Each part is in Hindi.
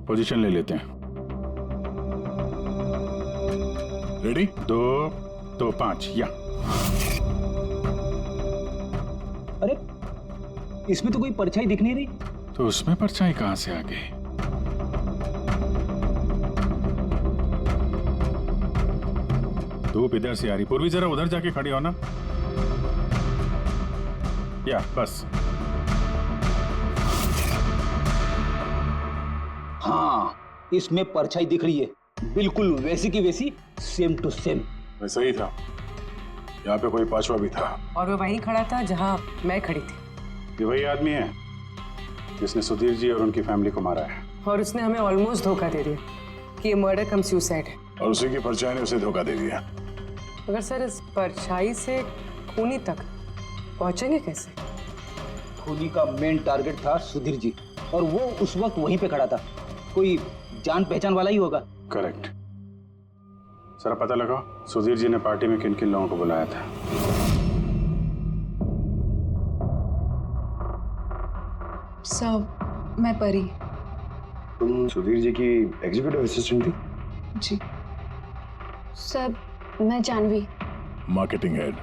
पोजीशन ले लेते हैं। रेडी? 2 2 5 या। अरे इसमें तो कोई परछाई दिख नहीं रही। तो उसमें परछाई कहां से आ गई? धूप इधर से आ रही। पूर्वी जरा उधर जाके खड़ी हो ना। या बस। हाँ इसमें परछाई दिख रही है, बिल्कुल वैसी की वैसी, सेम टू सेम। वैसा ही था। यहाँ पे कोई पांचवा भी था और वो वहीं खड़ा था जहां मैं खड़ी थी। ये वही आदमी है जिसने सुधीर जी और उनकी फैमिली को मारा है। और उसने हमें ऑलमोस्ट धोखा दे दिया कि ये मर्डर कम सुसाइड है। और उसी की परछाई ने उसे धोखा दे दिया। मगर सर इस परछाई से खूनी तक पहुंचेंगे कैसे? खूनी का मेन टारगेट था सुधीर जी, और वो उस वक्त वहीं पे खड़ा था। कोई जान पहचान वाला ही होगा। करेक्ट। सर पता लगाओ सुधीर जी ने पार्टी में किन किन लोगों को बुलाया था। सर मैं परी। तुम सुधीर जी की एग्जीक्यूटिव असिस्टेंट थी? जी सर मैं Janvi. Marketing head.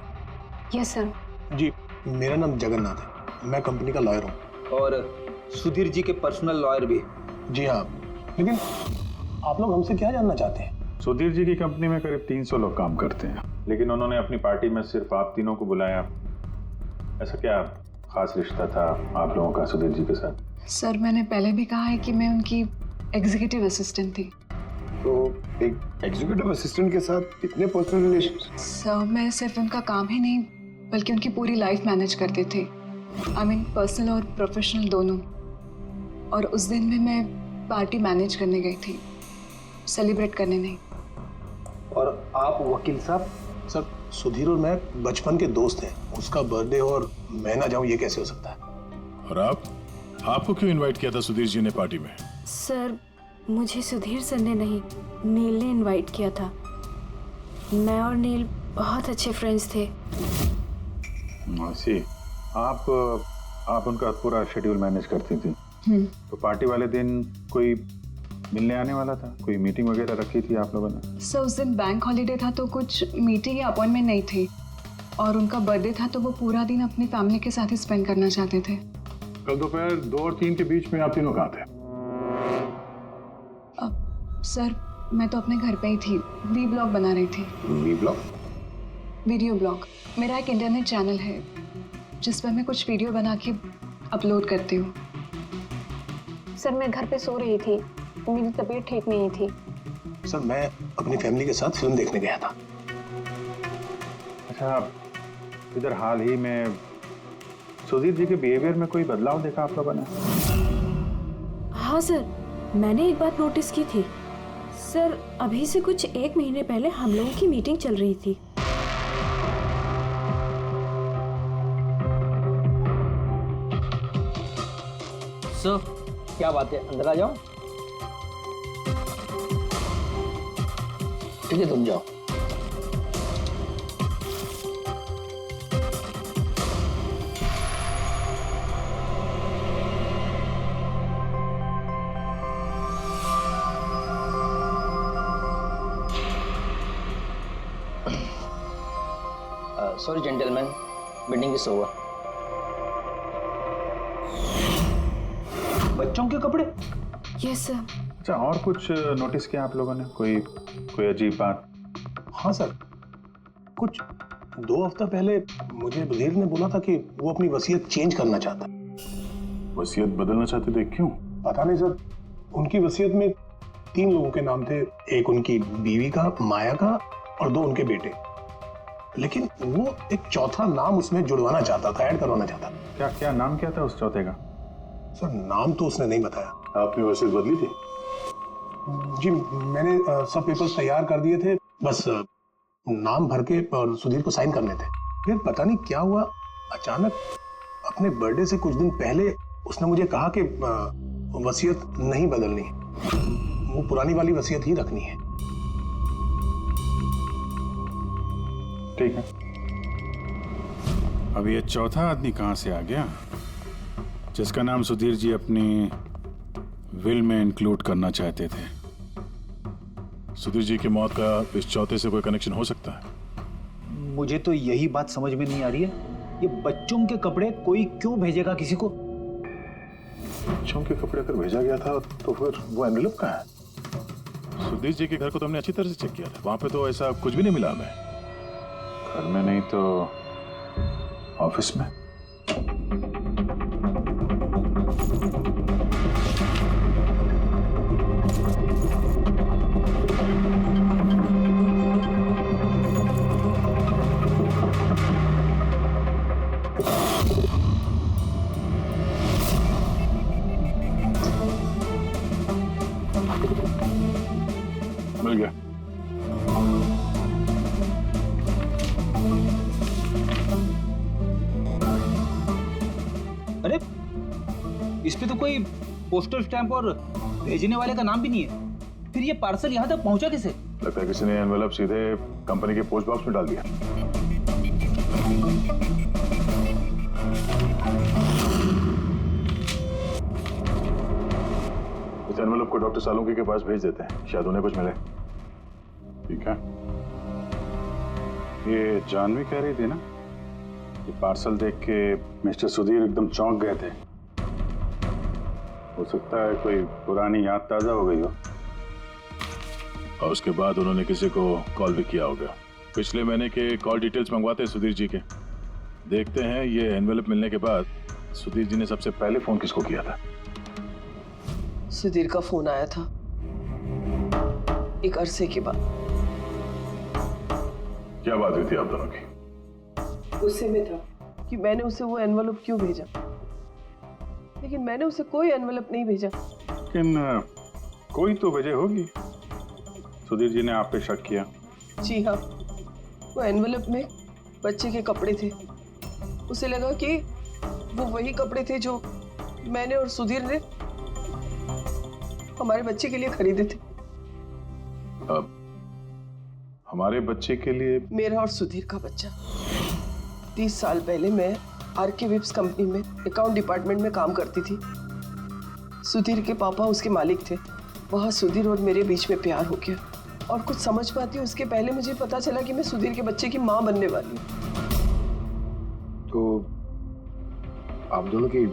Yes sir. जी मेरा नाम जगन्नाथ है, मैं कंपनी का लॉयर हूँ। और सुधीर जी के पर्सनल लॉयर भी। जी हाँ, लेकिन आप लोग हमसे क्या जानना चाहते हैं? सुधीर जी की कंपनी में करीब 300 लोग काम करते हैं, लेकिन उन्होंने अपनी पार्टी में सिर्फ आप तीनों को बुलाया। ऐसा क्या खास रिश्ता था आप लोगों का सुधीर जी के साथ? सर मैंने पहले भी कहा है कि मैं उनकी एग्जीक्यूटिव असिस्टेंट थी। तो एक एग्जीक्यूटिव असिस्टेंट के साथ इतने पर्सनल रिलेशन? सर मैं सिर्फ उनका काम ही नहीं बल्कि उनकी पूरी लाइफ मैनेज करते थे। आई मीन पर्सनल और प्रोफेशनल दोनों। और उस दिन में मैं पार्टी मैनेज करने गई थी, सेलिब्रेट करने नहीं। और आप वकील साहब? सर सुधीर और मैं बचपन के दोस्त हैं। उसका बर्थडे और मैं ना जाऊँ ये कैसे हो सकता है? और आपको क्यों इनवाइट किया था सुधीर जी ने पार्टी में? सर मुझे सुधीर सर ने नहीं, नील ने इनवाइट किया था। मैं और नील बहुत अच्छे फ्रेंड्स थे। सी आप उनका पूरा शेड्यूल मैनेज करती थी। तो पार्टी वाले दिन कोई मिलने आने वाला था? कोई मीटिंग वगैरह रखी थी आप लोगों ने? सर उस दिन बैंक हॉलीडे था तो कुछ मीटिंग या अपॉइंटमेंट नहीं थी, और उनका बर्थडे था तो वो पूरा दिन अपनी फैमिली के साथ ही स्पेंड करना चाहते थे। कल दोपहर 2 और 3 के बीच में आप तीनों कहाँ थे? सर मैं तो अपने घर पे ही थी, वी ब्लॉग बना रही थी। Vlog? Video blog. मेरा एक इंटरनेट चैनल है जिस पर मैं कुछ वीडियो बना के अपलोड करती हूँ। सर मैं घर पे सो रही थी, मेरी तबीयत ठीक नहीं थी। सर मैं अपनी फैमिली के साथ फिल्म देखने गया था। अच्छा, इधर हाल ही में सुधीर जी के बिहेवियर में कोई बदलाव देखा आप लोगों ने? हाँ सर, मैंने एक बात नोटिस की थी। सर अभी से कुछ 1 महीने पहले हम लोगों की मीटिंग चल रही थी। सर क्या बात है, अंदर आ जाओ। ठीक है तुम जाओ। Sorry gentleman, meeting is over. बच्चों के कपड़े? Yes sir. अच्छा, और कुछ नोटिस किया आप लोगों ने? कोई अजीब बात? हाँ सर, कुछ 2 हफ्ता पहले मुझे सुधीर ने बोला था कि वो अपनी वसीयत चेंज करना चाहता है। वसीयत बदलना चाहते थे, क्यों? पता नहीं सर, उनकी वसीयत में 3 लोगों के नाम थे। एक उनकी बीवी का, माया का, और 2 उनके बेटे। लेकिन वो एक चौथा नाम उसमें जुड़वाना चाहता था, ऐड करवाना चाहता था। क्या नाम क्या था उस चौथे का? सर नाम तो उसने नहीं बताया। आपने वसीयत बदली थी? जी मैंने सब पेपर्स तैयार कर दिए थे, बस नाम भर के और सुधीर को साइन करने थे। फिर पता नहीं क्या हुआ, अचानक अपने बर्थडे से कुछ दिन पहले उसने मुझे कहा कि वसीयत नहीं बदलनी, वो पुरानी वाली वसीयत ही रखनी है। ठीक है, अब ये चौथा आदमी कहां से आ गया जिसका नाम सुधीर जी अपनी विल में इंक्लूड करना चाहते थे। सुधीर जी की मौत का इस चौथे से कोई कनेक्शन हो सकता है? मुझे तो यही बात समझ में नहीं आ रही है, ये बच्चों के कपड़े कोई क्यों भेजेगा किसी को? बच्चों के कपड़े अगर भेजा गया था तो फिर वो एनवेलप कहाँ है? सुधीर जी के घर को तो हमने अच्छी तरह से चेक किया था, वहां पे तो ऐसा कुछ भी नहीं मिला हमें। घर में नहीं तो ऑफिस में। मिल गया। अरे इस पे तो कोई पोस्टल स्टैंप और भेजने वाले का नाम भी नहीं है, फिर ये पार्सल यहाँ तक पहुंचा कैसे? लगता है किसी ने एनवेलप सीधे कंपनी के पोस्ट बॉक्स में डाल दिया। इस एनवेलप को डॉक्टर सालुंकी के पास भेज देते हैं, शायद उन्हें कुछ मिले। ठीक है। ये जानवी कह रही थी ना, ये पार्सल देख के मिस्टर सुधीर एकदम चौंक गए थे। हो सकता है कोई पुरानी याद ताजा हो गई हो। और उसके बाद उन्होंने किसी को कॉल भी किया होगा। पिछले महीने के कॉल डिटेल्स मंगवाते हैं सुधीर जी के। देखते हैं ये एनवेलप मिलने के बाद सुधीर जी ने सबसे पहले फोन किसको किया था। सुधीर का फोन आया था एक अरसे के बाद। क्या बात हुई थी आप दोनों की? गुस्से में था कि मैंने उसे वो एनवेलप क्यों भेजा, लेकिन मैंने उसे कोई एनवेलप नहीं भेजा। लेकिन कोई तो वजह होगी। सुधीर जी ने आप पे शक किया। जी हाँ, वो एनवेलप में बच्चे के कपड़े थे। उसे लगा कि वो वही कपड़े थे जो मैंने और सुधीर ने हमारे बच्चे के लिए खरीदे थे। अब हमारे बच्चे के लिए? मेरा और सुधीर का बच्चा। 30 साल पहले मैं आरके विप्स कंपनी में अकाउंट डिपार्टमेंट में काम करती थी। सुधीर के पापा उसके मालिक थे। वहाँ सुधीर और मेरे बीच में प्यार हो गया, और कुछ समझ पाती उसके पहले मुझे पता चला कि मैं सुधीर के बच्चे की माँ बनने वाली हूँ। तो आप दोनों की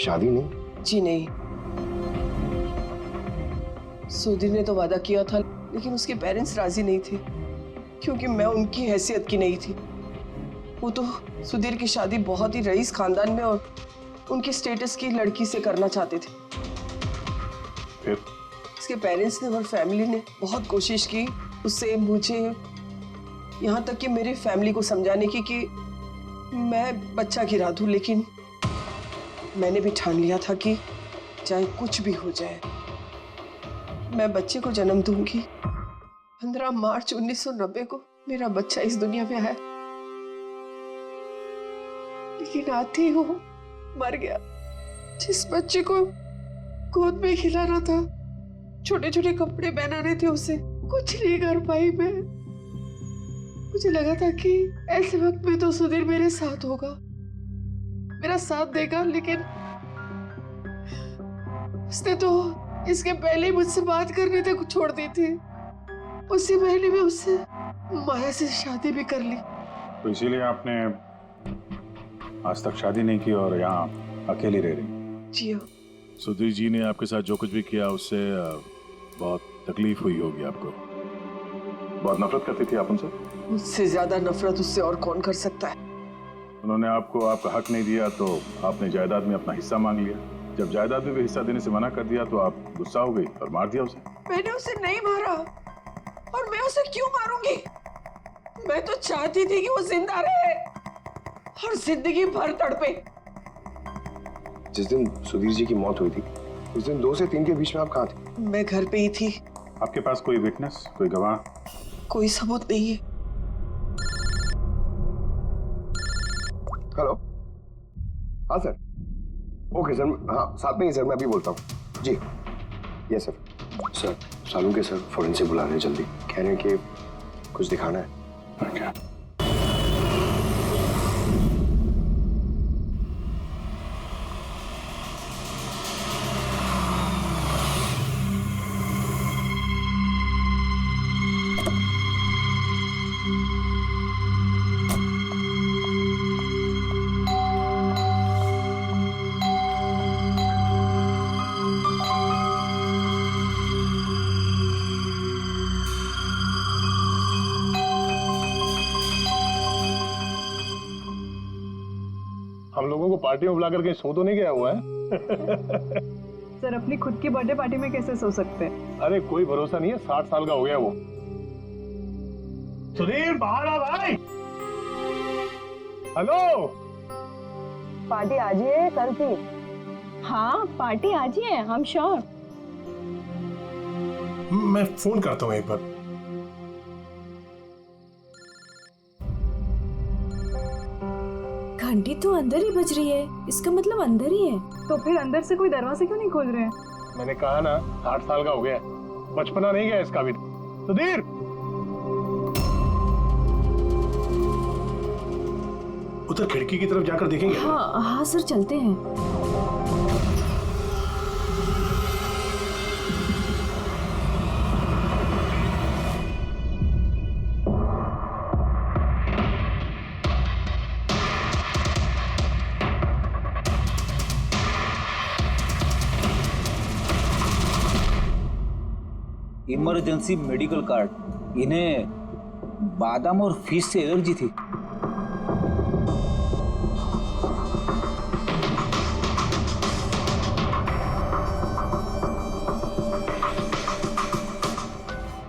शादी नहीं? जी नहीं। सुधीर ने तो वादा किया था, लेकिन उसके पेरेंट्स राजी नहीं थे, क्योंकि मैं उनकी हैसियत की नहीं थी। वो तो सुधीर की शादी बहुत ही रईस खानदान में और उनके स्टेटस की लड़की से करना चाहते थे। फिर उसके पेरेंट्स ने और फैमिली ने बहुत कोशिश की उससे, मुझे, यहाँ तक कि मेरी फैमिली को समझाने की कि मैं बच्चा गिरा दूं, लेकिन मैंने भी ठान लिया था कि चाहे कुछ भी हो जाए मैं बच्चे को जन्म दूंगी। 15 मार्च 1990 को मेरा बच्चा इस दुनिया में आया, लेकिन आते ही वो मर गया। जिस बच्चे को गोद में खिलाना था, छोटे छोटे कपड़े पहनाने थे उसे, कुछ नहीं कर पाई मैं। मुझे लगा था कि ऐसे वक्त में तो सुधीर मेरे साथ होगा, मेरा साथ देगा, लेकिन उसने तो इसके पहले ही मुझसे बात करने तक छोड़ दी थी। उसी महीने में उससे माया से शादी भी कर ली। तो इसीलिए आपने आज तक शादी नहीं की और यहाँ अकेली रह रही? जी हाँ। सुधीर जी ने आपके साथ जो कुछ भी किया उससे बहुत तकलीफ हुई होगी आपको। बहुत नफरत करती थी आप उनसे? मुझसे ज्यादा नफरत उससे और कौन कर सकता है। उन्होंने आपको आपका हक नहीं दिया तो आपने जायदाद में अपना हिस्सा मांग लिया। जब जायदाद में भी हिस्सा देने से मना कर दिया तो आप गुस्सा हो गई और मार दिया उसे। मैंने उसे नहीं मारा, और मैं उसे क्यों मारूंगी? मैं तो चाहती थी कि वो जिंदा रहे और जिंदगी भर तड़पे। जिस दिन सुधीर जी की मौत हुई थी, उस दिन 2 से 3 के बीच में आप कहाँ थे? मैं घर पे ही थी। आपके पास कोई विटनेस, कोई गवाह? कोई सबूत नहीं है। हेलो, हाँ सर। ओके सर, हाँ साथ में ही सर, मैं अभी बोलता हूँ। जी yes sir. Sir Salunke sir forensic बुला रहे हैं जल्दी, कह रहे हैं कि कुछ दिखाना है। Okay. हम लोगों को पार्टी में बुलाकर कहीं सो तो नहीं गया हुआ है? सर अपनी खुद की बर्थडे पार्टी में कैसे सो सकते हैं? अरे कोई भरोसा नहीं है, 60 साल का हो गया वो। सुधीर बाहर आ भाई। हेलो, पार्टी आज ही है कल की? हाँ पार्टी आज ही है, आई एम श्योर। मैं फोन करता हूँ एक बार। घंटी तो अंदर ही बज रही है, इसका मतलब अंदर ही है। तो फिर अंदर से कोई दरवाजे क्यों नहीं खोल रहे हैं? मैंने कहा ना 60 साल का हो गया, बचपना नहीं गया इसका भी। सुधीर, उधर खिड़की की तरफ जाकर देखेंगे। हाँ हाँ सर, चलते हैं। इमरजेंसी मेडिकल कार्ड, इन्हें बादाम और फिश से एलर्जी थी।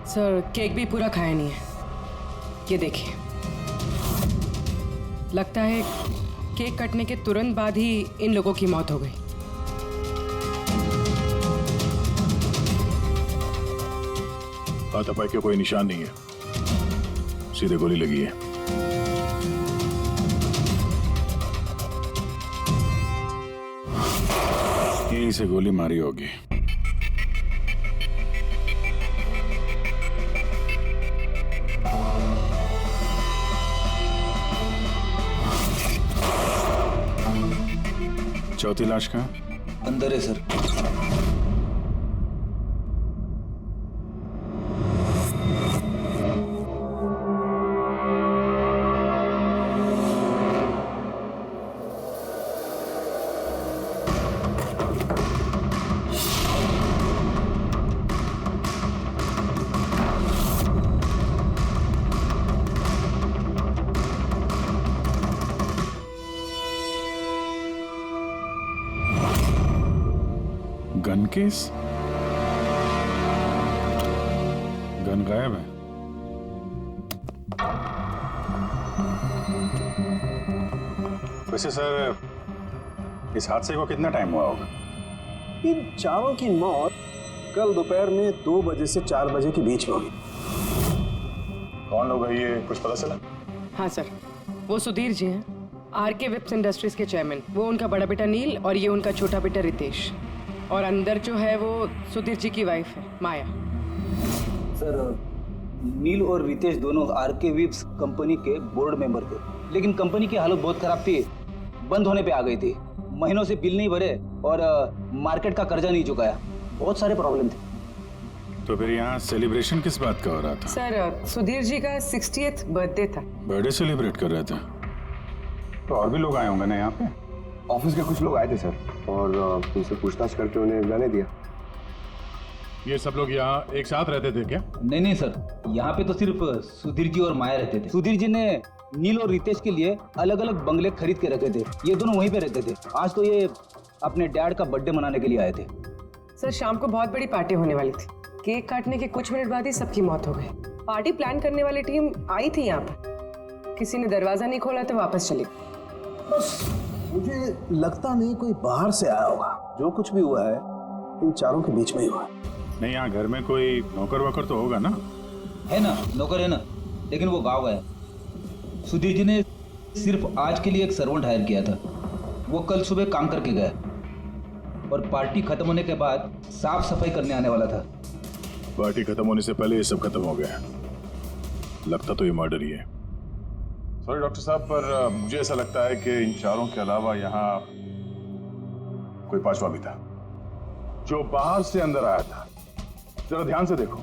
सर केक भी पूरा खाया नहीं है, ये देखिए। लगता है केक कटने के तुरंत बाद ही इन लोगों की मौत हो गई। हाथापाई के कोई निशान नहीं है, सीधे गोली लगी है। यहीं से गोली मारी होगी। चौथी लाश कहाँ? अंदर है सर। Gun case? गन गायब है। वैसे सर इस हादसे को कितना टाइम हुआ होगा? इन चारों की मौत कल दोपहर में 2 बजे से 4 बजे के बीच में हुई। कौन लोग है ये, कुछ पता चला? हाँ सर, वो सुधीर जी हैं, आरके विप्स इंडस्ट्रीज के चेयरमैन। वो उनका बड़ा बेटा नील और ये उनका छोटा बेटा रितेश। और अंदर जो है वो सुधीर जी की वाइफ है माया। सर नील और रितेश दोनों आरके विप्स कंपनी के बोर्ड मेंबर थे, लेकिन कंपनी की हालत बहुत खराब थी, बंद होने पे आ गई थी। महीनों से बिल नहीं भरे और मार्केट का कर्जा नहीं चुकाया, बहुत सारे प्रॉब्लम थे। तो फिर यहाँ सेलिब्रेशन किस बात का हो रहा था? सर सुधीर जी का 60th बर्थडे था। बर्थडे सेलिब्रेट कर रहे थे? तो और भी लोग आए होंगे ना यहाँ पे? ऑफिस के कुछ लोग आए थे सर, और उनसे पूछताछ करके उन्हें जाने दिया। ये सब लोग यहाँ एक साथ रहते थे क्या? नहीं सर, यहाँ पे तो सिर्फ सुधीर जी और माया रहते थे। सुधीर जी ने नील और रितेश के लिए अलग अलग बंगले खरीद के रखे थे, ये दोनों वहीं पे रहते थे। आज तो ये अपने डैड का बर्थडे मनाने के लिए आए थे। सर शाम को बहुत बड़ी पार्टी होने वाली थी, केक काटने के कुछ मिनट बाद ही सबकी मौत हो गई। पार्टी प्लान करने वाली टीम आई थी यहाँ पर, किसी ने दरवाजा नहीं खोला तो वापस चली। बस मुझे लगता नहीं कोई बाहर से आया होगा। जो कुछ भी हुआ है इन चारों के बीच में ही हुआ है। नहीं, यहाँ घर में कोई नौकर वोकर तो होगा ना? है ना, नौकर है ना, लेकिन वो गाँव गया। सुधीर जी ने सिर्फ आज के लिए एक सर्वेंट हायर किया था, वो कल सुबह काम करके गया और पार्टी खत्म होने के बाद साफ सफाई करने आने वाला था। पार्टी खत्म होने से पहले ये सब खत्म हो गया। लगता तो ये मर्डर ही है। सॉरी डॉक्टर साहब, पर मुझे ऐसा लगता है कि इन चारों के अलावा यहाँ कोई पांचवा भी था जो बाहर से अंदर आया था। जरा ध्यान से देखो,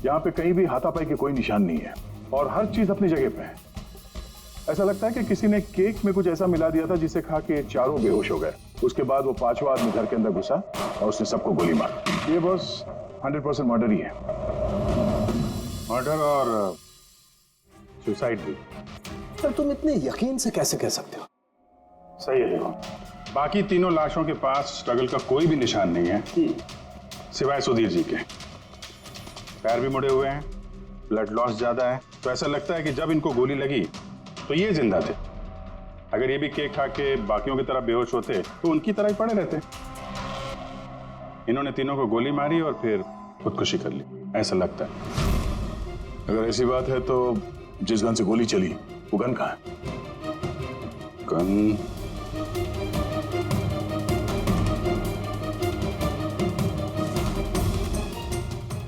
यहाँ पे कहीं भी हाथापाई के कोई निशान नहीं है और हर चीज अपनी जगह पे है। ऐसा लगता है कि किसी ने केक में कुछ ऐसा मिला दिया था जिसे खा के चारों बेहोश हो गए। उसके बाद वो पांचवा आदमी घर के अंदर घुसा और उसने सबको गोली मारी। ये बस 100% मर्डर ही है। मर्डर और सुसाइड भी। सर तुम इतने यकीन से कैसे कह सकते हो? सही है। देखो, बाकी तीनों लाशों के पास स्ट्रगल का कोई भी निशान नहीं है सिवाय सुधीर जी के। पैर भी मुड़े हुए हैं, ब्लड लॉस ज्यादा है, तो ऐसा लगता है कि जब इनको गोली लगी तो ये जिंदा थे। अगर ये भी केक खा के बाकियों की तरह बेहोश होते तो उनकी तरह ही पड़े रहते। इन्होंने तीनों को गोली मारी और फिर खुदकुशी कर ली, ऐसा लगता है। अगर ऐसी बात है तो जिस गन से गोली चली वो गन कहाँ है? गन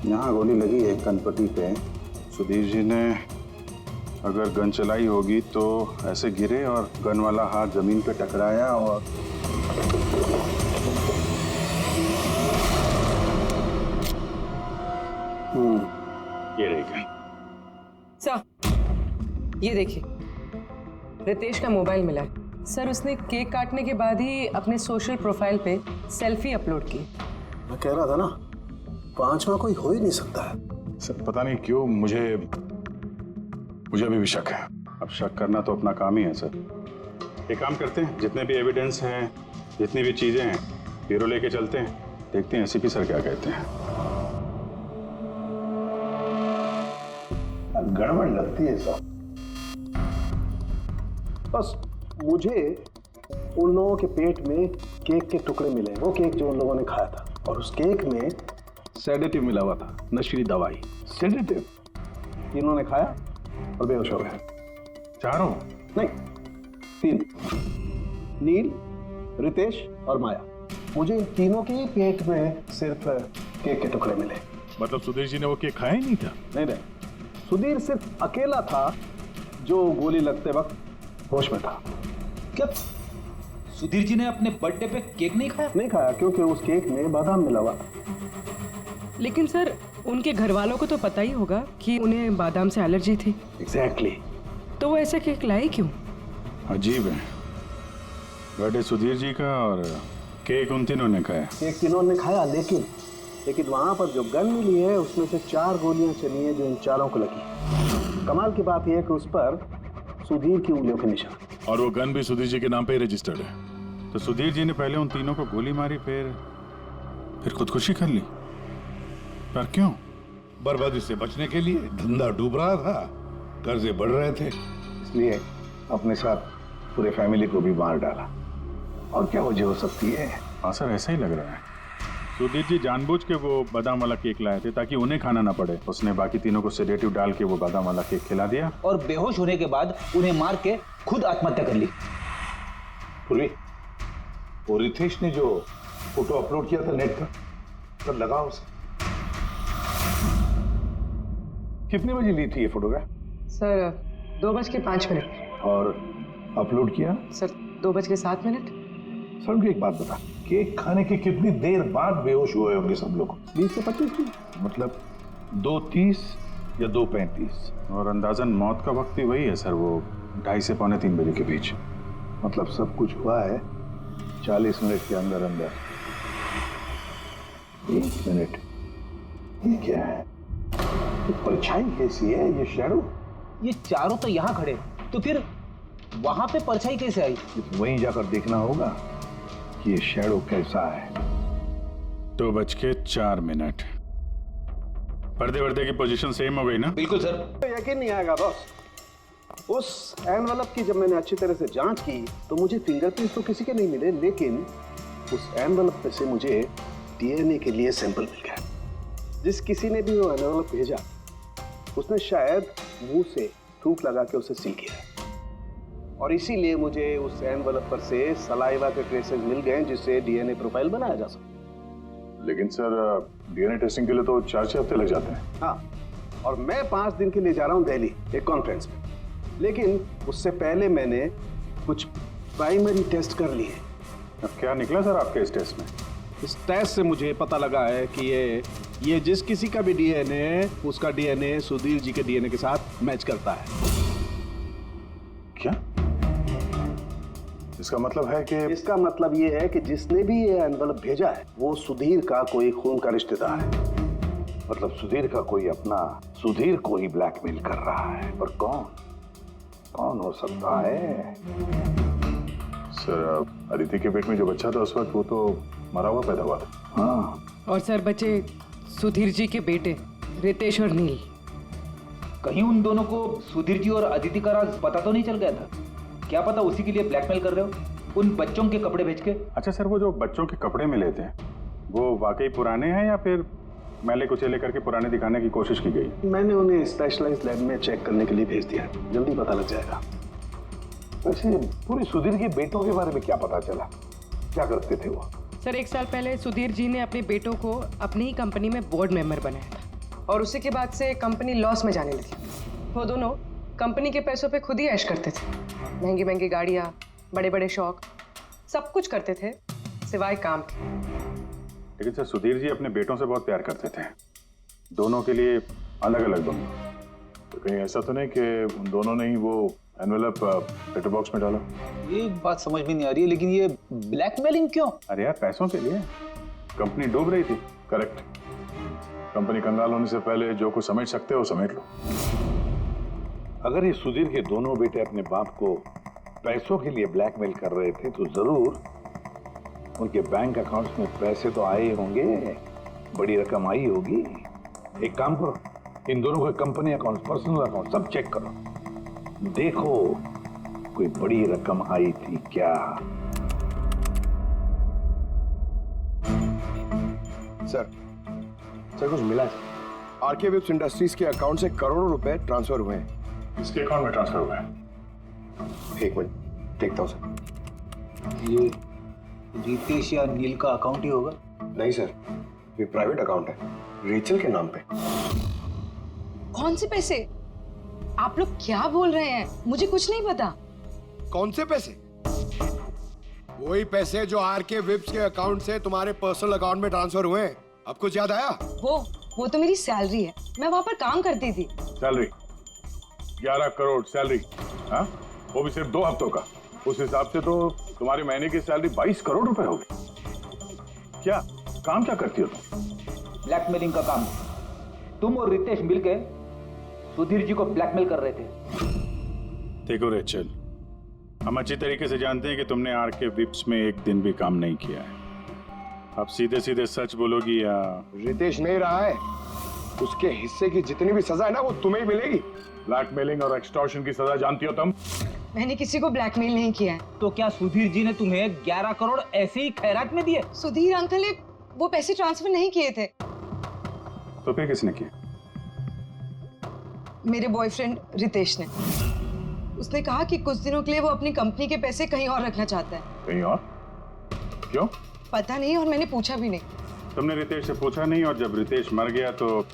यहाँ गोली लगी है कनपट्टी पे। सुधीर जी ने अगर गन चलाई होगी तो ऐसे गिरे और गन वाला हाथ जमीन पे टकराया और ये रही गन। सर ये देखिए, रितेश का मोबाइल मिला है। सर उसने केक काटने के बाद ही अपने सोशल प्रोफाइल पे सेल्फी अपलोड की। मैं कह रहा था ना, पांचवा कोई हो ही नहीं सकता है। सर पता नहीं क्यों मुझे अभी भी शक है। अब शक करना तो अपना काम ही है सर। एक काम करते हैं, जितने भी एविडेंस हैं, जितनी भी चीजें हैं, ब्यूरो लेके चलते हैं, देखते हैं एसीपी सर क्या कहते हैं। गड़बड़ लगती है सब। बस मुझे उन लोगों के पेट में केक के टुकड़े मिले, वो केक जो उन लोगों ने खाया था, और उस केक में सेडेटिव मिला हुआ था, नशीली दवाई। सेडेटिव इन्होंने खाया और बेहोश हो गए। चारों? नहीं, 3, नील, रितेश और माया। मुझे इन तीनों के ही पेट में सिर्फ केक के टुकड़े मिले। मतलब सुधीर जी ने वो केक खाया ही नहीं था? नहीं, सुधीर सिर्फ अकेला था जो गोली लगते वक्त होश में था। क्या सुधीर जी ने अपने बर्थडे पे केक नहीं खाया? नहीं खाया, क्योंकि उस केक में बादाम मिला हुआ था। लेकिन सर उनके घर वालों को तो पता ही होगा कि उन्हें बादाम से एलर्जी थी। एग्जैक्टली। तो वो ऐसा केक लाए क्यों? अजीब है, बर्थडे सुधीर जी का और केक उन तीनों ने खाया। केक तीनों ने खाया, लेकिन वहां पर जो गन मिली है उसमें से 4 गोलियां चली हैं जो इन चारों को लगी। कमाल की बात यह है कि उस पर सुधीर की उंगलियों के निशान, और वो गन भी सुधीर जी के नाम पे ही रजिस्टर्ड है। तो सुधीर जी ने पहले उन तीनों को गोली मारी, फिर खुदकुशी कर ली। पर क्यों? बर्बादी से बचने के लिए। धंधा डूब रहा था, कर्जे बढ़ रहे थे, इसलिए अपने साथ पूरे फैमिली को भी मार डाला। और क्या वजह हो सकती है? हाँ सर, ऐसा ही लग रहा है। सुधीर जी जानबूझ के वो बादाम वाला केक लाए थे ताकि उन्हें खाना ना पड़े। उसने बाकी तीनों को सेडेटिव डाल के वो बादाम वाला केक खिला दिया और बेहोश होने के बाद उन्हें मार के खुद आत्महत्या कर ली। पूर्वी, वो रितेश ने जो फोटो अपलोड किया था नेट पर, तब लगा उसे। कितने बजे ली थी ये फोटोग्राफ? सर 2:05। और अपलोड किया? सर 2:07। सर मुझे एक बात बता, केक खाने के कितनी देर बाद बेहोश हुए होंगे सब लोग? 20 से 25 मिनट, मतलब 2:30 या 2:35। और अंदाजन मौत का वक्त भी वही है सर, वो 2:30 से 2:45 बजे के बीच। मतलब सब कुछ हुआ है 40 मिनट के अंदर अंदर। 1 मिनट, ये क्या है? ये परछाई कैसी है? ये शैडो? ये चारों तो यहाँ खड़े, तो फिर वहां पे परछाई कैसे आई? वहीं जाकर देखना होगा कि ये शैडो कैसा है। 2:04। पर्दे वर्दे की पोजीशन सेम हो गई ना? बिल्कुल सर। तो यकीन नहीं आएगा बॉस, उस एनवेलप की जब मैंने अच्छी तरह से जांच की तो मुझे फिंगरप्रिंट्स तो किसी के नहीं मिले, लेकिन उस एनवेलप में से मुझे डीएनए के लिए सैंपल मिल गया। जिस किसी ने भी वो एनवेलप भेजा उसने शायद मुंह से थूक लगा के उसे सील किया है, और इसीलिए मुझे उस एनवेलप पर से सलाइवा के ट्रेसेस मिल गए जिससे डीएनए प्रोफाइल बनाया जा सकता। लेकिन सर डीएनए टेस्टिंग के लिए तो 4-6 हफ्ते लग जाते हैं। हाँ, और मैं 5 दिन के लिए जा रहा हूँ दिल्ली एक कॉन्फ्रेंस में, लेकिन उससे पहले मैंने कुछ प्राइमरी टेस्ट कर लिए। अब क्या निकला सर आपके इस टेस्ट में? इस टेस्ट से मुझे पता लगा है कि ये जिस किसी का भी डीएनए है उसका डीएनए सुधीर जी के डीएनए के साथ मैच करता है। क्या? इसका मतलब है कि इसका मतलब ये है कि जिसने भी ये एनवेलप भेजा है वो सुधीर का कोई खून का रिश्तेदार है। मतलब सुधीर का कोई अपना सुधीर को ही ब्लैकमेल कर रहा है। पर कौन हो सकता है? सर अदिति के पेट में जो बच्चा था उस वक्त वो तो मरा हुआ पैदा हुआ था। हाँ, और सर बचे सुधीर जी के बेटे रितेश और नील। कहीं उन दोनों को सुधीर जी और अदिति का राज पता तो नहीं चल गया था? क्या पता उसी के लिए ब्लैकमेल कर रहे हो उन बच्चों के कपड़े बेच के। अच्छा सर, वो जो बच्चों के कपड़े मिले थे वो वाकई पुराने हैं या फिर मैले कुचेले करके पुराने दिखाने की कोशिश की गई? मैंने उन्हें स्पेशलाइज्ड लैब में चेक करने के लिए भेज दिया, जल्दी पता लग जाएगा। वैसे पूरे सुधीर के बेटों के बारे में क्या पता चला? क्या करते थे वो? सर 1 साल पहले सुधीर जी ने अपने बेटों को अपनी ही कंपनी में बोर्ड मेंबर बनाया था और उसी के बाद से कंपनी लॉस में जाने लगी। वो दोनों कंपनी के पैसों पे खुद ही ऐश करते थे, महंगी महंगी गाड़ियाँ, बड़े बड़े शौक, सब कुछ करते थे सिवाय काम के। लेकिन सर सुधीर जी अपने बेटों से बहुत प्यार करते थे, दोनों के लिए अलग अलग बंगले। तो कहीं ऐसा तो नहीं कि उन दोनों ने ही वो एनवेलप लेटर बॉक्स में डाला? ये बात समझ में नहीं आ रही है, लेकिन ये ब्लैकमेलिंग क्यों? अरे यार पैसों के लिए, कंपनी डूब रही थी। करेक्ट, कंपनी कंगाल होने से पहले जो कुछ समेट सकते हो समेट लो। अगर ये सुधीर के दोनों बेटे अपने बाप को पैसों के लिए ब्लैकमेल कर रहे थे तो जरूर उनके बैंक अकाउंट्स में पैसे तो आए होंगे, बड़ी रकम आई होगी। एक काम करो, इन दोनों के कंपनी अकाउंट, पर्सनल अकाउंट सब चेक करो, देखो कोई बड़ी रकम आई थी क्या। सर कुछ मिला है? आरके वेब्स इंडस्ट्रीज के अकाउंट से करोड़ों रुपए ट्रांसफर हुए हैं। इसके अकाउंट में ट्रांसफर हुआ है? एक मिनट देखता हूँ सर। ये रितेश या नील का अकाउंट ही होगा? नहीं सर, ये प्राइवेट अकाउंट है, रेचल के नाम पे। कौन से पैसे? आप लोग क्या बोल रहे हैं? मुझे कुछ नहीं पता। कौन से पैसे? वही पैसे जो आरके विप्स के अकाउंट से तुम्हारे पर्सनल अकाउंट में ट्रांसफर हुए हैं। अब कुछ याद आया? वो तो मेरी सैलरी है, मैं वहां पर काम करती थी। Salary 11 crore salary? हाँ, वो भी सिर्फ 2 हफ्तों का। उस हिसाब से तो तुम्हारी महीने की सैलरी 22 करोड़ रुपए होगी। क्या काम क्या करती हो तुम? ब्लैकमेलिंग का काम। तुम और रितेश मिलके सुधीर जी को ब्लैकमेल कर रहे थे। देखो रेचल, हम अच्छी तरीके से जानते हैं कि तुमने आरके विप्स में एक दिन भी काम नहीं किया है। अब सीधे सीधे सच बोलोगी या? रितेश नहीं रहा है, उसके हिस्से की जितनी भी सजा है ना वो तुम्हें ही मिलेगी। ब्लैकमेलिंग और एक्सटॉर्शन की सजा जानती हो तुम? मैंने किसी को ब्लैकमेल नहीं किया है। तो क्या सुधीर जी ने तुम्हें 11 करोड़ ऐसे ही खैरात में दिए? सुधीर अंकल ने वो पैसे ट्रांसफर नहीं किए थे। तो फिर किसने किया? मेरे बॉयफ्रेंड रितेश ने। उसने कहा कि कुछ दिनों के लिए वो अपनी कंपनी के पैसे कहीं और रखना चाहता है। कहीं और? क्यों? पता नहीं, और मैंने पूछा भी नहीं। तुमने रितेश से पूछा नहीं, और जब रितेश मर गया तो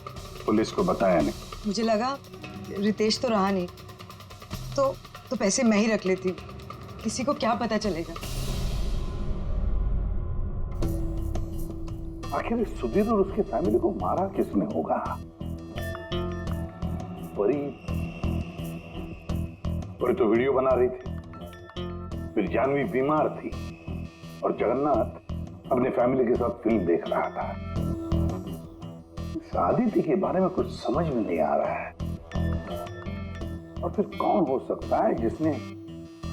पुलिस को बताया नहीं? मुझे लगा रितेश तो रहा नहीं, तो पैसे मैं ही रख लेती हूँ, किसी को क्या पता चलेगा। आखिर सुधीर और उसके फैमिली को मारा किसने होगा? परी तो वीडियो बना रही थी, फिर जानवी बीमार थी और जगन्नाथ अपने फैमिली के साथ फिल्म देख रहा था। आदित्य के बारे में कुछ समझ में नहीं आ रहा है। और फिर कौन हो सकता है जिसने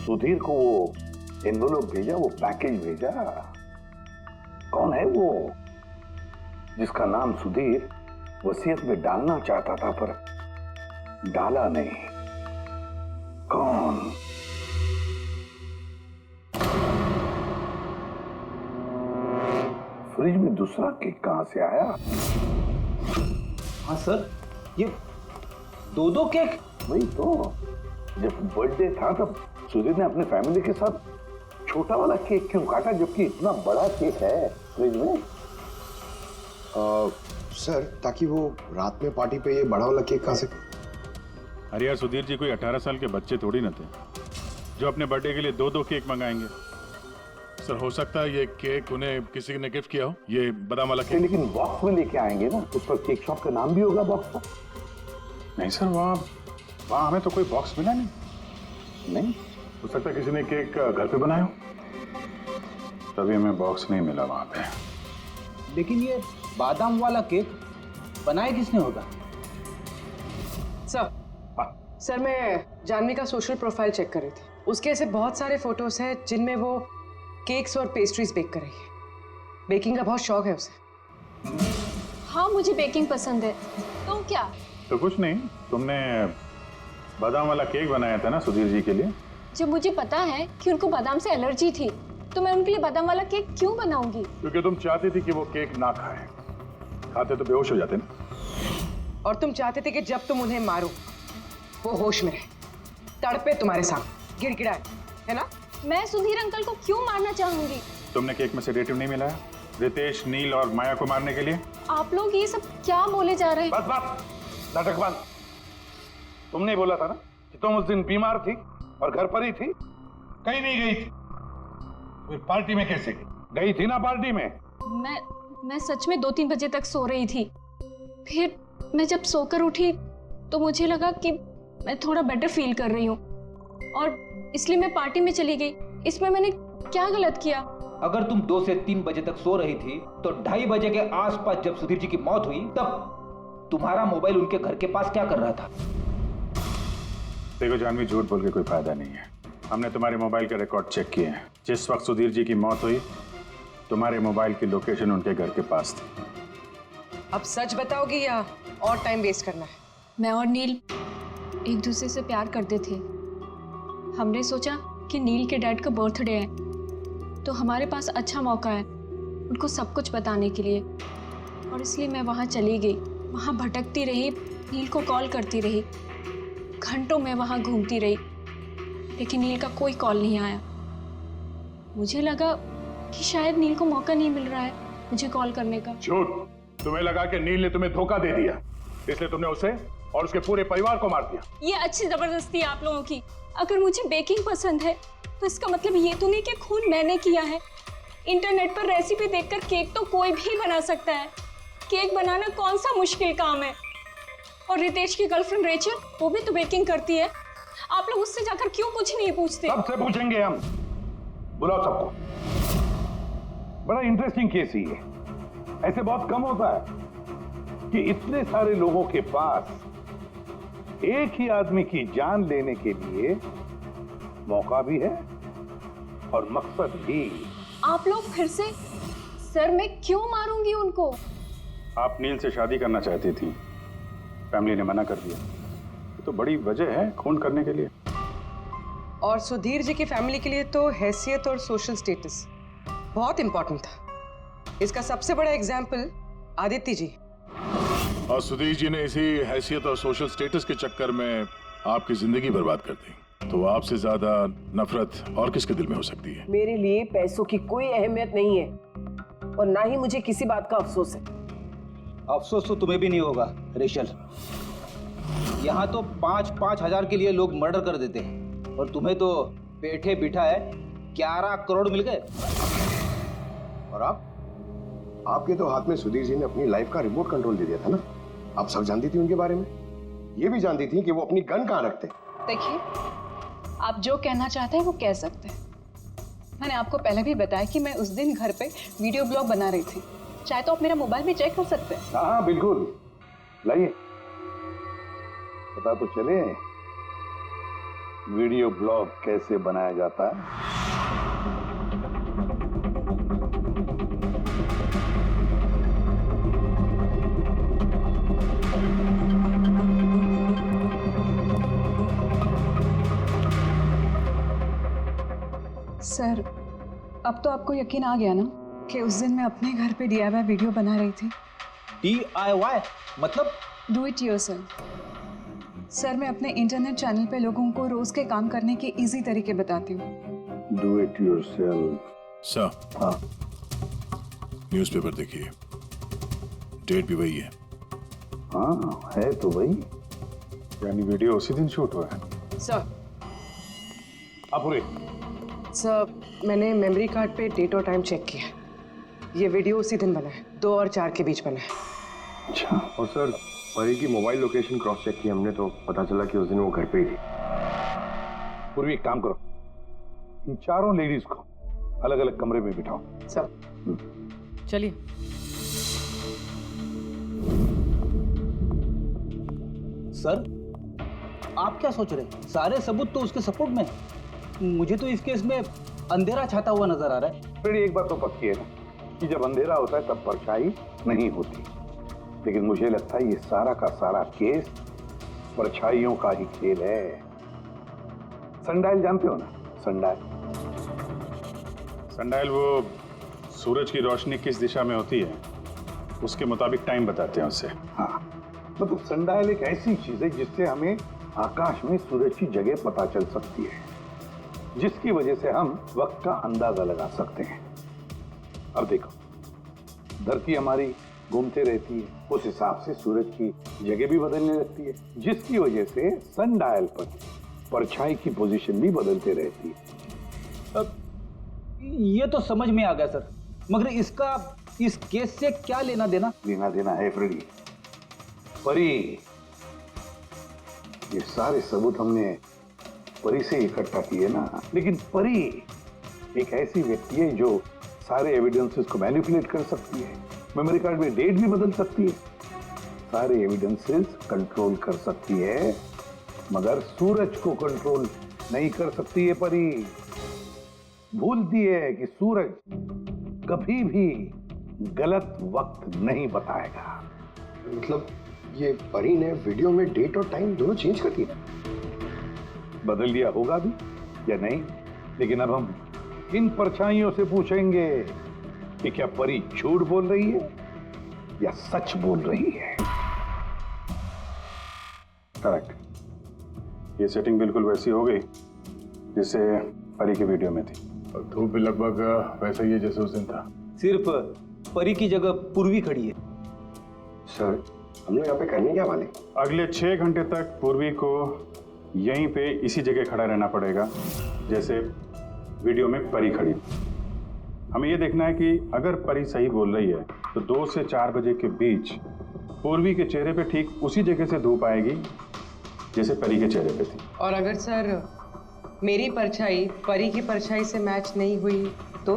सुधीर को वो एनवेलप भेजा, वो पैकेज भेजा? कौन है वो जिसका नाम सुधीर वसीयत में डालना चाहता था पर डाला नहीं? कौन? फ्रिज में दूसरा केक कहां से आया? हाँ सर, ये 2 केक। वही तो, जब बर्थडे था तब सुधीर ने अपने फैमिली के साथ छोटा वाला केक क्यों काटा, जबकि इतना बड़ा केक है फ्रिज में? सर, ताकि वो रात में पार्टी पे ये बड़ा वाला केक खा सके। अरे यार, सुधीर जी कोई 18 साल के बच्चे थोड़ी ना थे जो अपने बर्थडे के लिए 2 केक मंगाएंगे। सर, हो सकता है ये केक उन्हें किसी ने गिफ्ट किया हो, ये बादाम वाला केक। लेकिन बॉक्स में लेके आएंगे ना, उस पर केक शॉप का नाम भी होगा बॉक्स पर। नहीं सर, वहाँ हमें तो कोई बॉक्स मिला नहीं। हो सकता है किसी ने केक घर पे बनाया हो, तभी हमें बॉक्स नहीं मिला वहाँ पे। लेकिन ये बादाम वाला केक बनाया किसने होगा? सर, मैं जानवी का सोशल प्रोफाइल चेक कर रही थी। उसके ऐसे बहुत सारे फोटोज हैं जिनमें वो केक्स और पेस्ट्रीज बेक कर रही है। बेकिंग का बहुत शौक है उसे। हाँ, मुझे बेकिंग पसंद है। तो क्या? तो कुछ नहीं, तुमने बादाम वाला केक बनाया था ना सुधीर जी के लिए। जब मुझे पता है कि उनको बादाम से एलर्जी थी तो मैं उनके लिए बादाम वाला केक क्यों बनाऊंगी? क्योंकि तुम चाहती थी कि वो केक ना खाए, खाते तो बेहोश हो जाते ना। और तुम चाहते थे कि जब तुम उन्हें मारो वो होश में रहे, तड़पे तुम्हारे सामने, गिड़गिड़ाए, है ना? मैं सुधीर अंकल को क्यों मारना चाहूंगी? तुमने केक में सेडेटिव नहीं मिलाया रितेश, नील और माया को मारने के लिए? आप लोग ये सब क्या बोले जा रहे हैं? बस बस, नाटक बंद। तुमने बोला था ना कि तुम उस दिन बीमार थी और घर पर ही थी, कहीं नहीं गई थी। फिर पार्टी में कैसे गई थी ना पार्टी में? मैं सच में 2-3 बजे तक सो रही थी। फिर मैं जब सोकर उठी तो मुझे लगा कि मैं थोड़ा बेटर फील कर रही हूँ और इसलिए मैं पार्टी में चली गई। इसमें मैंने क्या गलत किया? अगर तुम 2 से 3 बजे तक सो रही थी तो 2:30 बजे के आसपास जब सुधीर जी की मौत हुई तब तुम्हारा मोबाइल उनके घर के पास क्या कर रहा था? देखो जानवी, झूठ बोल के कोई फायदा नहीं है। हमने तुम्हारे मोबाइल के रिकॉर्ड चेक किए हैं। जिस वक्त सुधीर जी की मौत हुई तुम्हारे मोबाइल की लोकेशन उनके घर के पास थी। अब सच बताओगी या और टाइम वेस्ट करना है? मैं और नील एक दूसरे से प्यार करते थे। हमने सोचा कि नील के डैड का बर्थडे है तो हमारे पास अच्छा मौका है उनको सब कुछ बताने के लिए, और इसलिए मैं वहाँ चली गई। वहाँ भटकती रही, नील को कॉल करती रही, घंटों में वहाँ घूमती रही, लेकिन नील का कोई कॉल नहीं आया। मुझे लगा कि शायद नील को मौका नहीं मिल रहा है मुझे कॉल करने का। झूठ! तुम्हें लगा कि नील ने तुम्हें धोखा दे दिया, इसलिए तुमने उसे और उसके पूरे परिवार को मार दिया। ये अच्छी जबरदस्ती है आप लोगों की। अगर मुझे बेकिंग पसंद है तो इसका मतलब ये तो नहीं कि खून मैंने किया है। इंटरनेट पर रेसिपी देखकर केक तो कोई भी बना सकता है। केक बनाना कौन सा मुश्किल काम है? और रितेश की गर्लफ्रेंड रेचल, वो भी तो बेकिंग करती है। आप लोग उससे जाकर क्यों कुछ नहीं पूछते? सबसे पूछेंगे हम, बुलाओ सबको। बड़ा इंटरेस्टिंग केस ही है। ऐसे बहुत कम होता है कि इतने सारे लोगों के पास एक ही आदमी की जान लेने के लिए मौका भी है और मकसद भी। आप लोग फिर से? सर मैं क्यों मारूंगी उनको? आप नील से शादी करना चाहती थी, फैमिली ने मना कर दिया। ये तो बड़ी वजह है खून करने के लिए। और सुधीर जी की फैमिली के लिए तो हैसियत और सोशल स्टेटस बहुत इंपॉर्टेंट था। इसका सबसे बड़ा एग्जाम्पल आदित्य जी। और सुधीर जी ने इसी हैसियत और सोशल स्टेटस के चक्कर में आपकी जिंदगी बर्बाद कर दी। तो आपसे ज्यादा नफरत और किसके दिल में हो सकती है? मेरे लिए पैसों की कोई अहमियत नहीं है और ना ही मुझे किसी बात का अफसोस है। अफसोस तो तुम्हें भी नहीं होगा रेशल। यहाँ तो 5-5 हजार के लिए लोग मर्डर कर देते हैं और तुम्हें तो बैठे बिठाए 11 करोड़ मिल गए। और आपके तो हाथ में सुधीर जी ने अपनी लाइफ का रिमोट कंट्रोल दे दिया था ना। आप सब जानती थी उनके बारे में, ये भी जानती थी कि वो अपनी गन कहाँ रखते हैं। देखिए, आप जो कहना चाहते हैं वो कह सकते हैं। मैंने आपको पहले भी बताया कि मैं उस दिन घर पे वीडियो ब्लॉग बना रही थी। चाहे तो आप मेरा मोबाइल भी चेक कर सकते हैं। हाँ बिल्कुल, लाइए पता तो चले वीडियो ब्लॉग कैसे बनाया जाता है। सर, अब तो आपको यकीन आ गया ना कि उस दिन मैं अपने घर पे DIY वीडियो बना रही थी। DIY मतलब? Do it yourself. सर, मैं अपने इंटरनेट चैनल पे लोगों को रोज के काम करने के इजी तरीके बताती हूँ। Do it yourself. सर, हाँ, न्यूज़पेपर देखिए, डेट भी वही है। हाँ है तो वही। यानी वीडियो उसी दिन शूट हुआ है। सर, अपुरे सर मैंने मेमोरी कार्ड पे डेट और टाइम चेक किया। ये वीडियो उसी दिन बना है, 2 और 4 के बीच बना है। अच्छा। और सर, परी की मोबाइल लोकेशन क्रॉस चेक की हमने तो पता चला कि उस दिन वो घर पे ही थी। पूर्वी एक काम करो, इन चारों लेडीज को अलग अलग कमरे में बिठाओ। सर चलिए। सर, आप क्या सोच रहे हैं? सारे सबूत तो उसके सपोर्ट में है। मुझे तो इस केस में अंधेरा छाता हुआ नजर आ रहा है। फिर एक बात तो पक्की है ना कि जब अंधेरा होता है तब परछाई नहीं होती, लेकिन मुझे लगता है ये सारा का सारा केस परछाइयों का ही खेल है। सनडायल जानते हो ना? सनडायल सनडायल वो सूरज की रोशनी किस दिशा में होती है उसके मुताबिक टाइम बताते हैं उससे। हाँ, मतलब सनडायल एक ऐसी चीज है जिससे हमें आकाश में सूरज की जगह पता चल सकती है, जिसकी वजह से हम वक्त का अंदाजा लगा सकते हैं। अब देखो, धरती हमारी घूमते रहती है, उस हिसाब से सूरज की जगह भी बदलने लगती है, जिसकी वजह से सनडायल पर परछाई की पोजीशन भी बदलते रहती है। अब ये तो समझ में आ गया सर, मगर इसका इस केस से क्या लेना देना? लेना देना है फ्रेडी। परी, ये सारे सबूत हमने परी से इकट्ठा किए ना, लेकिन परी एक ऐसी व्यक्ति है जो सारे एविडेंसेस को मैनिपुलेट कर सकती है, मेमोरी कार्ड में डेट भी बदल सकती है, सारे एविडेंसेस कंट्रोल कर सकती है, मगर सूरज को कंट्रोल नहीं कर सकती है। परी भूलती है कि सूरज कभी भी गलत वक्त नहीं बताएगा। मतलब ये परी ने वीडियो में डेट और टाइम दोनों चेंज कर दिया? बदल दिया होगा भी या नहीं, लेकिन अब हम इन परछाइयों से पूछेंगे कि क्या परी झूठ बोल रही है या सच बोल रही है। करेक्ट, ये सेटिंग बिल्कुल वैसी हो गई जैसे परी की वीडियो में थी, और धूप भी लगभग वैसा ही है जैसे उस दिन था। सिर्फ परी की जगह पूर्वी खड़ी है। सर, हम लोग यहाँ पे करने क्या वाले? अगले 6 घंटे तक पूर्वी को यहीं पे इसी जगह खड़ा रहना पड़ेगा जैसे वीडियो में परी खड़ी। हमें ये देखना है कि अगर परी सही बोल रही है तो 2 से 4 बजे के बीच पूर्वी के चेहरे पे ठीक उसी जगह से धूप आएगी जैसे परी के चेहरे पे थी। और अगर सर मेरी परछाई परी की परछाई से मैच नहीं हुई तो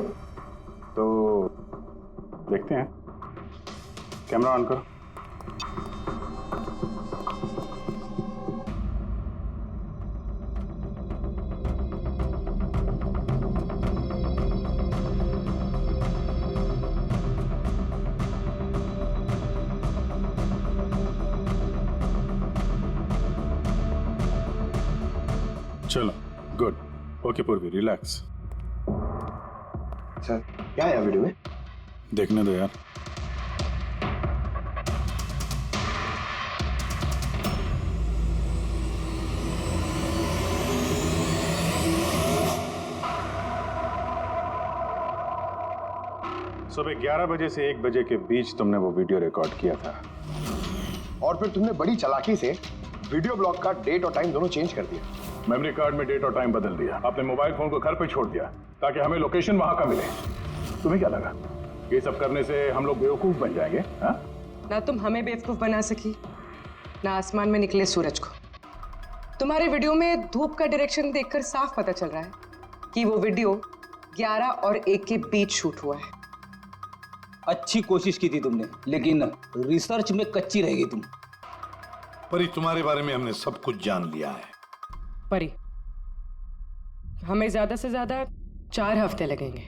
देखते हैं। कैमरा ऑन करो। चलो, गुड। ओके पूर्वी, रिलैक्स। सर, क्या है वीडियो में? देखने दो यार। सुबह 11 बजे से 1 बजे के बीच तुमने वो वीडियो रिकॉर्ड किया था, और फिर तुमने बड़ी चालाकी से वीडियो ब्लॉग का डेट और टाइम दोनों चेंज कर दिया। मेमोरी कार्ड में डेट और टाइम बदल दिया, आपने मोबाइल फोन को घर पे छोड़ दिया ताकि हमें लोकेशन वहां का मिले। तुम्हें क्या लगा ये सब करने से हम लोग बेवकूफ बन जाएंगे? हाँ? ना तुम हमें बेवकूफ बना सकी, ना आसमान में निकले सूरज को। तुम्हारे वीडियो में धूप का डायरेक्शन देखकर साफ पता चल रहा है कि वो वीडियो 11 और 1 के बीच शूट हुआ है। अच्छी कोशिश की थी तुमने, लेकिन रिसर्च में कच्ची रह गई तुम। परी, तुम्हारे बारे में हमने सब कुछ जान लिया है। परी, हमें ज्यादा से ज्यादा 4 हफ्ते लगेंगे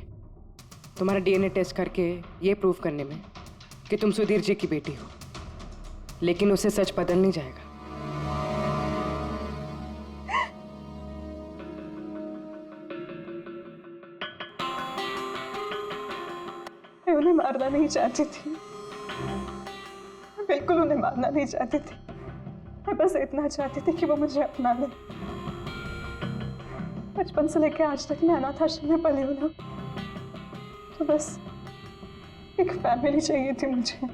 तुम्हारा डीएनए टेस्ट करके ये प्रूव करने में कि तुम सुधीर जी की बेटी हो, लेकिन उसे सच बदल नहीं जाएगा। मैं उन्हें मारना नहीं चाहती थी, मैं बिल्कुल उन्हें मारना नहीं चाहती थी। मैं बस इतना चाहती थी कि वो मुझे अपना ले। बचपन से लेकर आज तक मैं अनाथ आश्रम में पली हूँ ना, तो बस एक फैमिली चाहिए थी मुझे।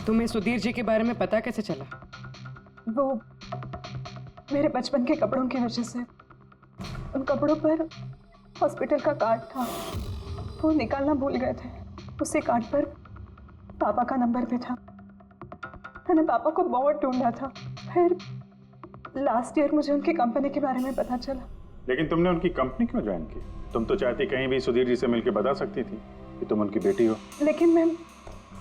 तुम्हें सुधीर जी के बारे में पता कैसे चला? वो मेरे बचपन के कपड़ों की वजह से, उन कपड़ों पर हॉस्पिटल का कार्ड था, वो निकालना भूल गए थे। उसी कार्ड पर पापा का नंबर भी था। मैंने पापा को बहुत ढूंढा था, फिर लास्ट ईयर मुझे उनकी कंपनी के बारे में पता चला। लेकिन तुमने उनकी कंपनी क्यों ज्वाइन की? तुम तो चाहती कहीं भी सुधीर जी से मिलकर बता सकती थी कि तुम उनकी बेटी हो। लेकिन मैं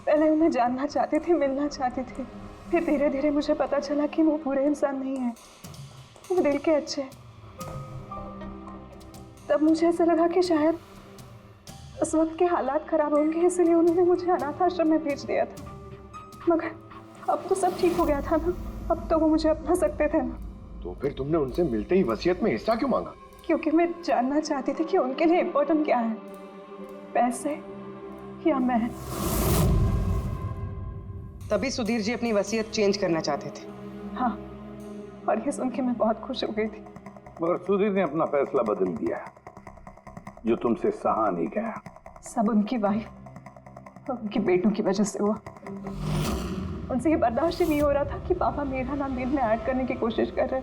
पहले उन्हें जानना चाहती थी, मिलना चाहती थी। फिर धीरे धीरे मुझे पता चला कि वो पूरे इंसान नहीं है, वो दिल के अच्छे हैं। तब मुझे ऐसा लगा कि शायद उस वक्त के हालात खराब होंगे, इसलिए उन्होंने मुझे अनाथ आश्रम में भेज दिया था। मगर अब तो सब ठीक हो गया था ना, अब तो वो मुझे अपना सकते थे ना। तो फिर तुमने उनसे मिलते ही वसीयत में हिस्सा क्यों मांगा? क्योंकि मैं जानना चाहती थी कि उनके लिए इम्पोर्टेंट क्या है, पैसे या मैं। तभी सुधीर जी अपनी वसीयत चेंज करना चाहते थे। हाँ, और ये सुन के मैं बहुत खुश हो गई थी। मगर सुधीर ने अपना फैसला बदल दिया, जो तुमसे सहा नहीं गया। सब उनकी वाइफ और उनके बेटों की वजह से हुआ। उनसे ये बर्दाश्त ही नहीं हो रहा था कि पापा मेरा नाम बिल में ऐड करने की कोशिश कर रहे।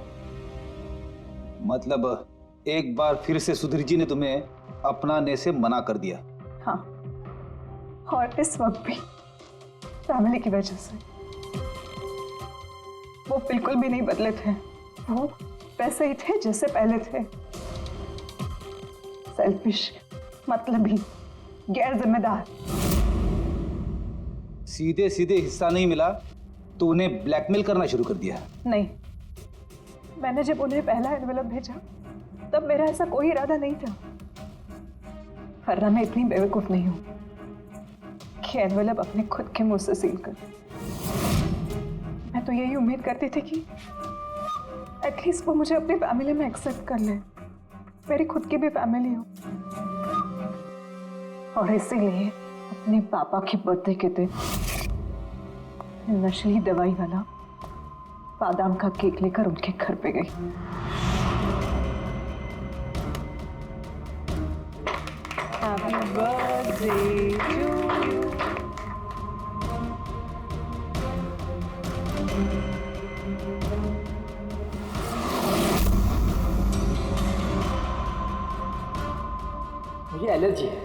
मतलब एक बार फिर से सुधीर जी ने तुम्हें अपनाने से मना कर दिया? हाँ, और इस वक्त भी फैमिली की वजह से। वो बिल्कुल भी नहीं बदले थे, वो वैसे ही थे जैसे पहले थे। सेल्फिश, मतलबी, गैर जिम्मेदार। सीधे सीधे हिस्सा नहीं मिला तो उन्हें ब्लैकमेल करना शुरू कर दिया? नहीं, मैंने जब उन्हें पहला एनवेलप भेजा तब मेरा ऐसा कोई इरादा नहीं था। वरना मैं इतनी बेवकूफ नहीं हूं कि एनवेलप अपने खुद के मुंह से सील कर। मैं तो यही उम्मीद करती थी कि एटलीस्ट वो मुझे अपनी फैमिली में एक्सेप्ट कर ले, मेरी खुद की भी फैमिली हो। और इसीलिए अपने पापा के बर्थडे के दिन नशीली दवाई वाला बादाम का केक लेकर उनके घर पे गई। Happy birthday to you. मुझे एलर्जी है।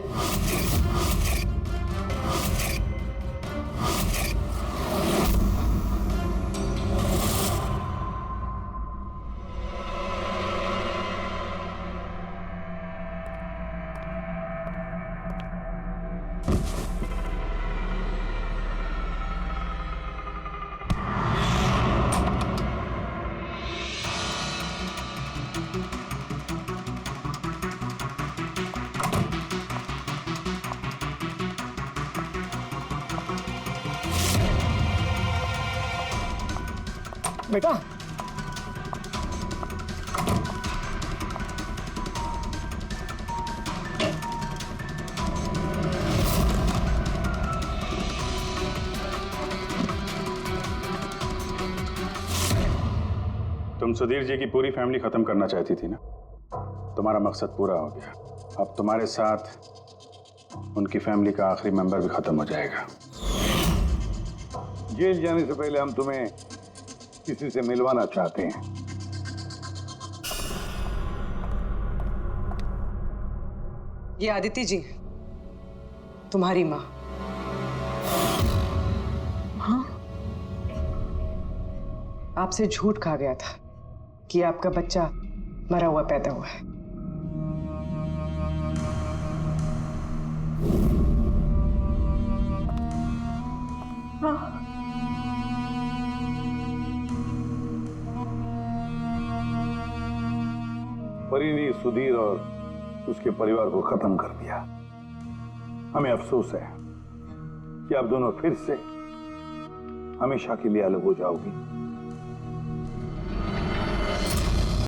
बेटा, तुम सुधीर जी की पूरी फैमिली खत्म करना चाहती थी ना? तुम्हारा मकसद पूरा हो गया। अब तुम्हारे साथ उनकी फैमिली का आखिरी मेंबर भी खत्म हो जाएगा। जेल जाने से पहले हम तुम्हें किसी से मिलवाना चाहते हैं। ये आदिति जी, तुम्हारी माँ। हाँ, आपसे झूठ कहा गया था कि आपका बच्चा मरा हुआ पैदा हुआ है। हाँ, परी ने सुधीर और उसके परिवार को खत्म कर दिया। हमें अफसोस है कि आप दोनों फिर से हमेशा के लिए अलग हो जाओगी।